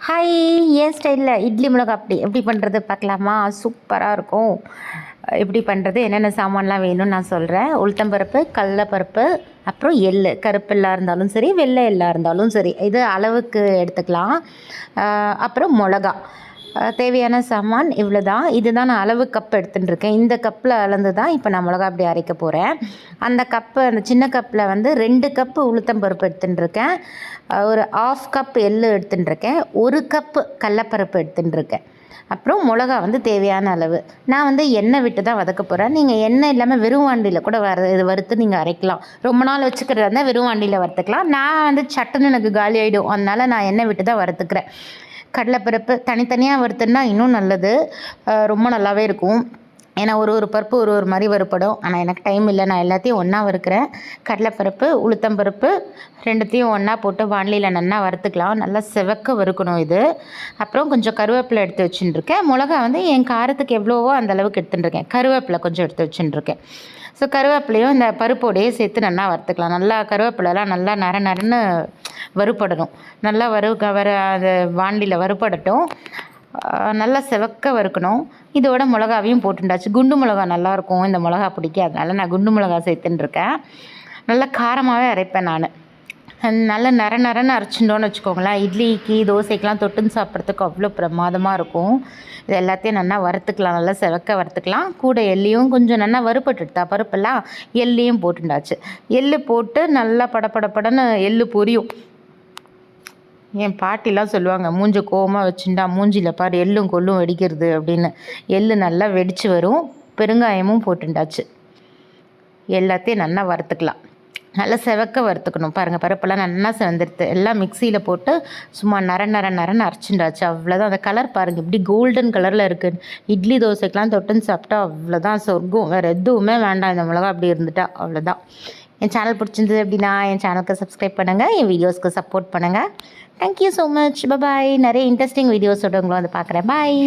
Hi, ஏன் ஸ்டைலில் இட்லி மிளகா எப்படி பண்ணுறது பார்க்கலாமா? சூப்பராக இருக்கும். எப்படி பண்ணுறது, என்னென்ன சாமான்லாம் வேணும்னு நான் சொல்கிறேன். உளுத்தம்பருப்பு, கடலப்பருப்பு, அப்புறம் எள்ளு, கருப்பு எள்ளா இருந்தாலும் சரி, வெள்ளை எள்ளா இருந்தாலும் சரி, இது அளவுக்கு எடுத்துக்கலாம். அப்புறம் மிளகா, தேவையான சாமான் இவ்வளோ தான். இதுதான் நான் அளவு கப் எடுத்துகிட்டு இருக்கேன். இந்த கப்பில் அளந்து தான் இப்போ நான் மிளகா அப்படி அரைக்க போகிறேன். அந்த சின்ன கப்பில் வந்து 2 கப்பு உளுத்தம்பருப்பு எடுத்துகிட்டு இருக்கேன். ஒரு 1/2 கப் எள்ளு எடுத்துகிட்டு இருக்கேன். 1 கப்பு கடலப்பருப்பு எடுத்துகிட்டு இருக்கேன். அப்புறம் மிளகா வந்து தேவையான அளவு. நான் வந்து எண்ணெய் விட்டு தான் வதக்க போகிறேன். நீங்கள் எண்ணெய் இல்லாமல் வெறும் வாண்டியில் கூட வறுத்து நீங்கள் அரைக்கலாம். ரொம்ப நாள் வச்சுக்கிறதா இருந்தால் வெறும் வாண்டியில் வறுத்துக்கலாம். நான் வந்து சட்டுன்னு எனக்கு காலி ஆகிடும், அதனால் நான் எண்ணெய் விட்டு தான் வறுத்துக்கிறேன். கடலைப்பருப்பு தனித்தனியாக வறுத்துன்னா இன்னும் நல்லது, ரொம்ப நல்லாவே இருக்கும். ஏன்னா ஒரு பருப்பு ஒரு மாதிரி வறுப்படும். ஆனால் எனக்கு டைம் இல்லை, நான் எல்லாத்தையும் ஒன்றா வறுக்கிறேன். கடலைப்பருப்பு, உளுத்தம்பருப்பு ரெண்டுத்தையும் ஒன்றா போட்டு வானிலையில் நல்லா வறுத்துக்கலாம். நல்லா செவக்க வறுக்கணும் இது. அப்புறம் கொஞ்சம் கருவேப்பிலை எடுத்து வச்சுட்டுருக்கேன். மிளகா வந்து என் காரத்துக்கு எவ்வளவோ அந்த அளவுக்கு எடுத்துட்டுருக்கேன். கருவேப்பிலை கொஞ்சம் எடுத்து வச்சுட்டுருக்கேன். ஸோ கருவேப்பிலையும் இந்த பருப்போடையே சேர்த்து நல்லா வறுத்துக்கலாம். நல்லா கருவேப்பிலெலாம் நல்லா நரன்னு வறுப்படணும். நல்லா அது வாண்டியில் வறுப்படட்டும். நல்லா செவக்க வறுக்கணும். இதோட மிளகாவையும் போட்டுண்டாச்சு. குண்டு மிளகா நல்லாயிருக்கும், இந்த மிளகா பிடிக்கும், அதனால் நான் குண்டு மிளகா சேர்த்துட்டுருக்கேன். நல்லா காரமாகவே அரைப்பேன் நான். நல்லா நரன்னு அரைச்சிட்டோன்னு வச்சுக்கோங்களேன், இட்லிக்கு தோசைக்கெலாம் தொட்டுன்னு சாப்பிட்றதுக்கு அவ்வளோ பிரமாதமாக இருக்கும். இது எல்லாத்தையும் நல்லா வறுத்துக்கலாம், நல்லா செவக்க வறுத்துக்கலாம். கூட எள்ளையும் கொஞ்சம் நல்லா வறுப்பட்டுட்டா பருப்பெல்லாம் எள்ளையும் போட்டுண்டாச்சு. எள்ளு போட்டு நல்லா படப்படன்னு எள்ளு பொரியும். என் பாட்டிலாம் சொல்லுவாங்க, மூஞ்ச கோவமாக வச்சுட்டா மூஞ்சியில் பாரு எள்ளும் கொள்ளும் வெடிக்கிறது அப்படின்னு. எள்ளு நல்லா வெடித்து வரும். பெருங்காயமும் போட்டுண்டாச்சு. எல்லாத்தையும் நல்லா வறுத்துக்கலாம். நல்லா செவக்க வறுத்துக்கணும். பாருங்கள், பருப்பெல்லாம் நல்லா செவந்துடுது. எல்லாம் மிக்சியில் போட்டு சும்மா நரன்னு அரைச்சிண்டாச்சு. அவ்வளோதான். அந்த கலர் பாருங்கள், இப்படி கோல்டன் கலரில் இருக்குது. இட்லி தோசைக்கெலாம் தொட்டுன்னு சாப்பிட்டா அவ்வளோதான் சொர்க்கம். வேறு எதுவுமே வேண்டாம், இந்த மிளகா அப்படி இருந்துட்டா அவ்வளோதான். என் சேனல் பிடிச்சிருந்தது அப்படின்னா என் சேனலுக்கு சப்ஸ்கிரைப் பண்ணுங்கள், என் வீடியோஸ்க்கு சப்போர்ட் பண்ணுங்கள். Thank you so much. பாய். நிறைய இன்ட்ரெஸ்டிங் வீடியோஸோட உங்களை வந்து பார்க்குறேன். பாய்.